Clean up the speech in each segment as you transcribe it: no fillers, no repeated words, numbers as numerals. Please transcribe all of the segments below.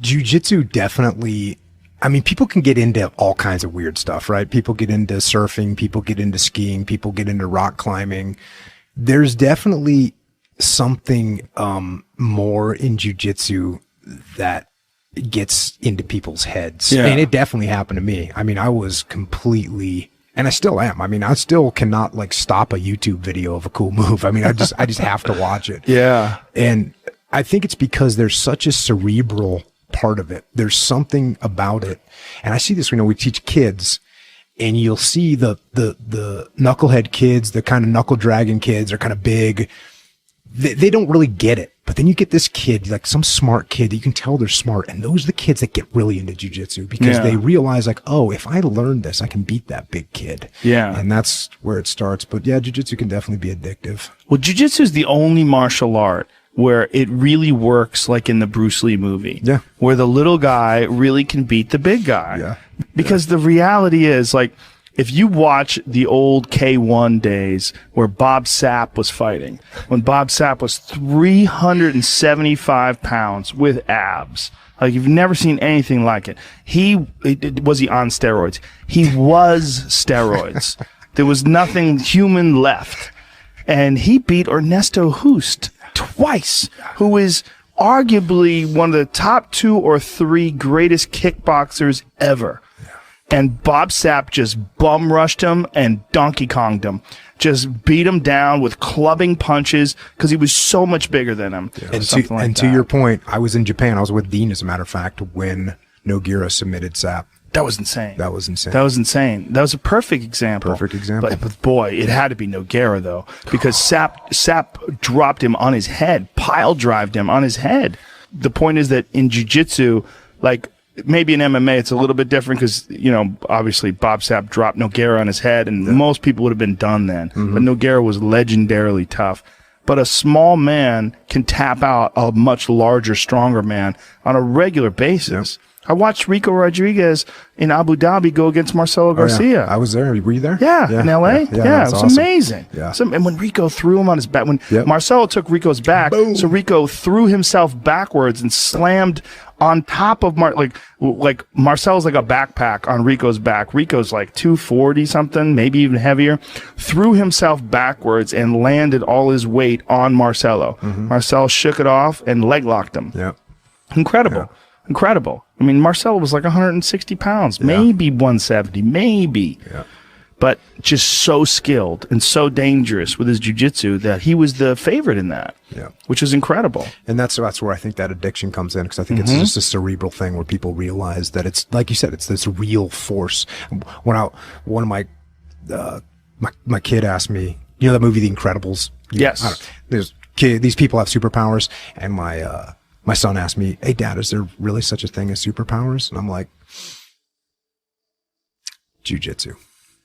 Jiu-jitsu definitely, I mean, people can get into all kinds of weird stuff, right? People get into surfing, people get into skiing, people get into rock climbing. There's definitely something more in jiu-jitsu that gets into people's heads. Yeah. And it definitely happened to me. I mean, I was completely, and I still am. I mean, I still cannot like stop a YouTube video of a cool move. I mean, I just have to watch it. Yeah. And I think it's because there's such a cerebral part of it. There's something about it. And I see this, we teach kids, and you'll see the knucklehead kids, the kind of knuckle dragon kids are kind of big. They don't really get it. But then you get this kid, like some smart kid that you can tell they're smart. And those are the kids that get really into jiu-jitsu because they realize like, oh, if I learn this, I can beat that big kid. Yeah. And that's where it starts. But yeah, jiu-jitsu can definitely be addictive. Well, jiu-jitsu is the only martial art where it really works like in the Bruce Lee movie. Yeah. Where the little guy really can beat the big guy. Yeah. Because the reality is, like, if you watch the old K1 days where Bob Sapp was fighting, when Bob Sapp was 375 pounds with abs, like you've never seen anything like it. Was he on steroids? He was steroids. There was nothing human left. And he beat Ernesto Hoost twice, who is arguably one of the top 2 or 3 greatest kickboxers ever. And Bob Sapp just bum rushed him and Donkey Konged him. Just beat him down with clubbing punches because he was so much bigger than him. Yeah. And to your point, I was in Japan. I was with Dean, as a matter of fact, when Nogueira submitted Sapp. That was insane. That was insane. That was insane. That was a perfect example. Perfect example. But boy, it had to be Nogueira, though, because Sapp dropped him on his head, pile drived him on his head. The point is that in jiu-jitsu, like, maybe in MMA, it's a little bit different because, obviously Bob Sapp dropped Nogueira on his head, and most people would have been done then. Mm-hmm. But Nogueira was legendarily tough. But a small man can tap out a much larger, stronger man on a regular basis. Yep. I watched Rico Rodriguez in Abu Dhabi go against Marcelo Garcia. I was there. Were you there? Yeah. In LA. Yeah, it was awesome. Amazing. Yeah. And when Rico threw him on his back, when Marcelo took Rico's back, boom. So Rico threw himself backwards and slammed on top of like Marcelo's like a backpack on Rico's back. Rico's like 240 something, maybe even heavier. Threw himself backwards and landed all his weight on Marcelo. Mm-hmm. Marcelo shook it off and leg locked him. Yeah. Incredible. Yeah. Incredible. I mean, Marcelo was like 160 pounds, maybe 170, maybe. Yeah. But just so skilled and so dangerous with his jiu-jitsu that he was the favorite in that, which is incredible. And that's where I think that addiction comes in, because I think it's just a cerebral thing where people realize that it's, like you said, it's this real force. One of my kid asked me, that movie, The Incredibles? Yes. These people have superpowers, and my son asked me, "Hey, Dad, is there really such a thing as superpowers?" And I'm like, jiu-jitsu.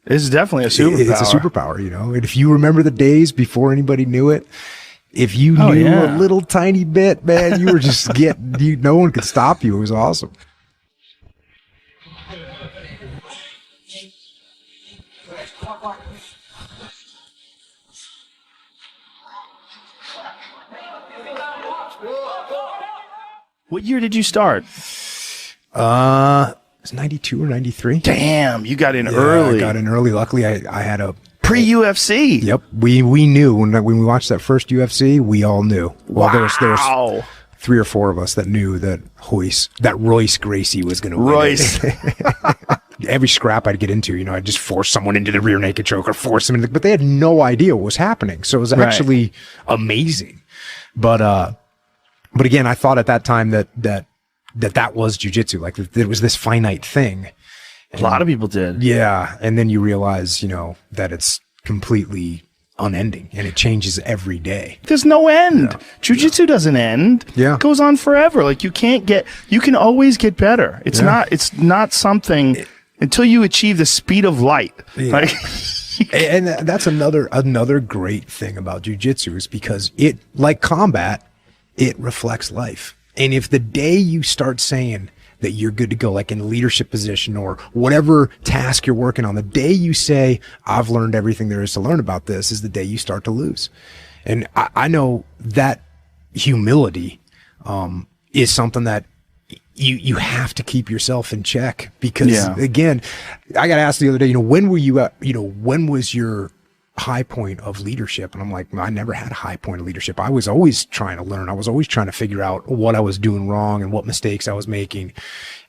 It's definitely a superpower. It's a superpower, And if you remember the days before anybody knew it, if you knew a little tiny bit, man, you were just no one could stop you. It was awesome. What year did you start? It's 92 or 93. Damn, you got in early. I got in early. Luckily, I had a pre-UFC. Yep, we knew when we watched that first UFC. We all knew. Well, there was 3 or 4 of us that knew that Royce Gracie was going to win. Royce. Every scrap I'd get into, I'd just force someone into the rear naked choke or force them into, but they had no idea what was happening. So it was actually amazing. But again, I thought at that time that was jiu-jitsu. Like, there was this finite thing. And a lot of people did. Yeah. And then you realize, that it's completely unending and it changes every day. There's no end. Jiu-jitsu doesn't end. Yeah. It goes on forever. Like, you can always get better. It's not something until you achieve the speed of light. Yeah. Like, and that's another great thing about jiu-jitsu, is because it, like combat, it reflects life. And if the day you start saying that you're good to go, like in a leadership position or whatever task you're working on, the day you say, I've learned everything there is to learn about this, is the day you start to lose. And I know that humility is something that you have to keep yourself in check because Yeah. again, I got asked the other day, when were you at, when was your high point of leadership? And I'm like, I never had a high point of leadership. I was always trying to learn. I was always trying to figure out what I was doing wrong and what mistakes I was making.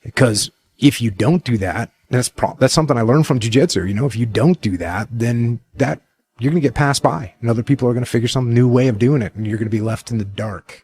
Because if you don't do that, that's something I learned from jiu-jitsu. If you don't do that, then you're going to get passed by and other people are going to figure some new way of doing it and you're going to be left in the dark.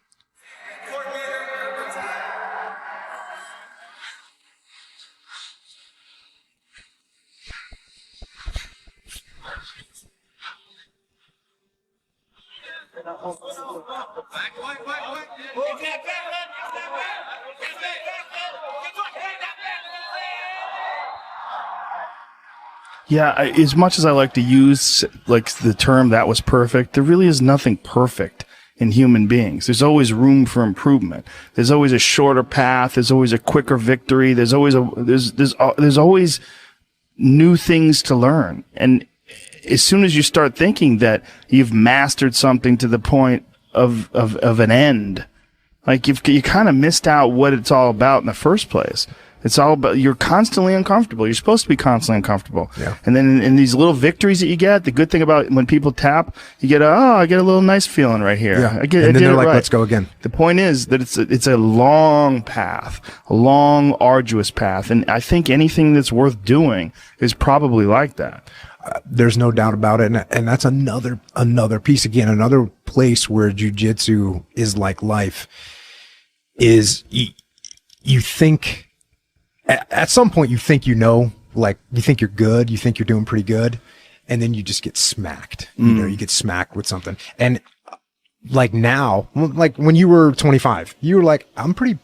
Yeah, as much as I like to use like the term "that was perfect," there really is nothing perfect in human beings. There's always room for improvement. There's always a shorter path. There's always a quicker victory. There's always there's always new things to learn. And as soon as you start thinking that you've mastered something to the point of an end, like you kind of missed out what it's all about in the first place. It's all about, you're constantly uncomfortable. You're supposed to be constantly uncomfortable. Yeah. And then in these little victories that you get, the good thing about when people tap, you get I get a little nice feeling right here. Yeah. I did then they're it like, right. let's go again. The point is that it's a long path, a long, arduous path. And I think anything that's worth doing is probably like that. There's no doubt about it. And that's another piece, again, another place where jiu-jitsu is like life is you think, at some point you think like you think you're good, you think you're doing pretty good, and then you just get smacked. You get smacked with something. And like now, like when you were 25, you were like, I'm pretty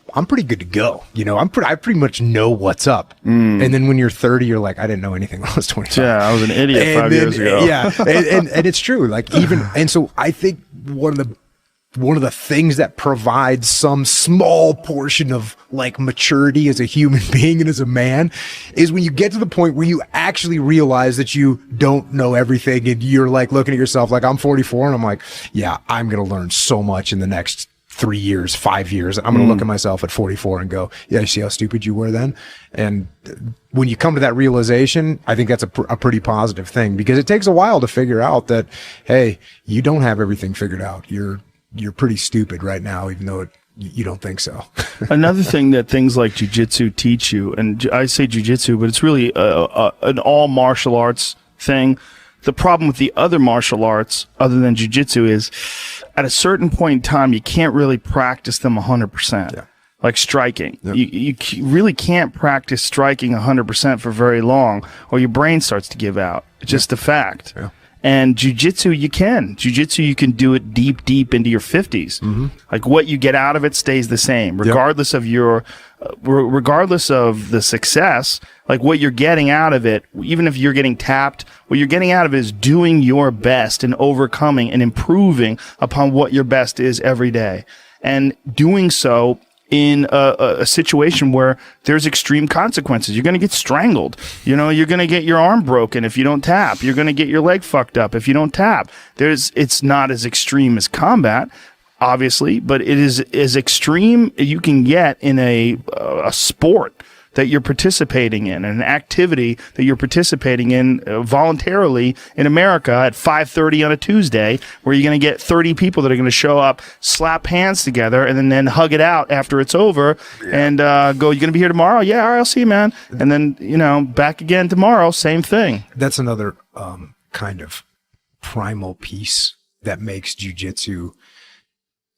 good to go. I pretty much know what's up. And then when you're 30, you're like, I didn't know anything when I was 25. Yeah, I was an idiot 5 years ago. Yeah. And it's true. Like and so I think one of the things that provides some small portion of like maturity as a human being and as a man is when you get to the point where you actually realize that you don't know everything and you're like looking at yourself like, I'm 44 and I'm like, yeah, I'm going to learn so much in the next 3 years, 5 years. I'm going to look at myself at 44 and go, yeah, you see how stupid you were then? And when you come to that realization, I think that's a pretty positive thing because it takes a while to figure out that, hey, you don't have everything figured out. You're pretty stupid right now, even though you don't think so. Another thing that things like jiu-jitsu teach you, and I say jiu-jitsu, but it's really an all martial arts thing. The problem with the other martial arts, other than jiu-jitsu, is at a certain point in time, you can't really practice them 100%. Yeah. Like striking. Yep. You really can't practice striking 100% for very long, or your brain starts to give out. It's just a fact. Yeah. And jiu-jitsu, you can. Jiu-jitsu, you can do it deep into your 50s. Mm-hmm. Like what you get out of it stays the same, regardless of regardless of the success. Like what you're getting out of it, even if you're getting tapped, what you're getting out of it is doing your best and overcoming and improving upon what your best is every day. And doing so in a situation where there's extreme consequences. You're going to get strangled. You're going to get your arm broken if you don't tap. You're going to get your leg fucked up if you don't tap. It's not as extreme as combat, obviously, but it is as extreme as you can get in a sport that you're participating in, an activity that you're participating in voluntarily in America at 5:30 on a Tuesday, where you're going to get 30 people that are going to show up, slap hands together, and then hug it out after it's over, and go, you going to be here tomorrow? Yeah, all right, I'll see you, man. And then, back again tomorrow, same thing. That's another kind of primal piece that makes jiu-jitsu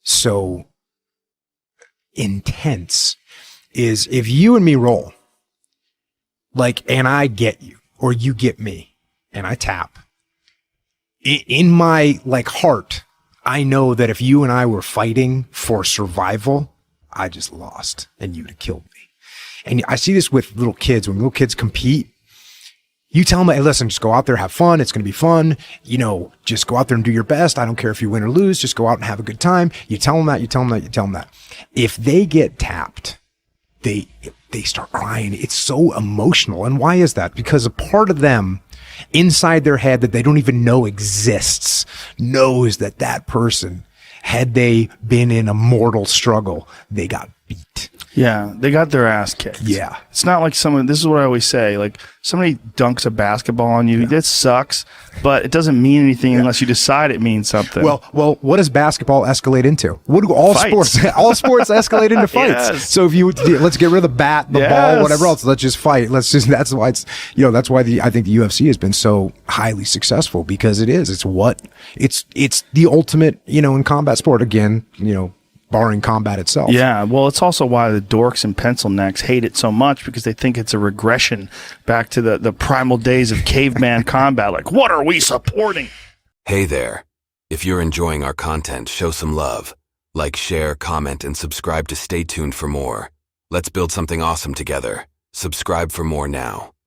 so intense. Is if you and me roll, like, and I get you, or you get me, and I tap, in my, like, heart, I know that if you and I were fighting for survival, I just lost, and you'd have killed me. And I see this with little kids. When little kids compete, you tell them, hey, listen, just go out there, have fun. It's going to be fun. Just go out there and do your best. I don't care if you win or lose. Just go out and have a good time. You tell them that, you tell them that, you tell them that. If they get tapped, they start crying. It's so emotional. And why is that? Because a part of them inside their head that they don't even know exists knows that person, had they been in a mortal struggle, they got beat. Yeah, they got their ass kicked. Yeah. It's not like someone, this is what I always say, like somebody dunks a basketball on you, that sucks, but it doesn't mean anything unless you decide it means something. Well, what does basketball escalate into? What do all Fights. sports escalate into fights? Yes. So let's get rid of the bat, the ball, whatever else. Let's just fight. That's why it's, that's why I think the UFC has been so highly successful, because it's the ultimate, in combat sport, again, barring combat itself. Yeah, well, it's also why the dorks and pencil necks hate it so much, because they think it's a regression back to the primal days of caveman combat. Like, what are we supporting? Hey there. If you're enjoying our content, show some love. Like, share, comment, and subscribe to stay tuned for more. Let's build something awesome together. Subscribe for more now.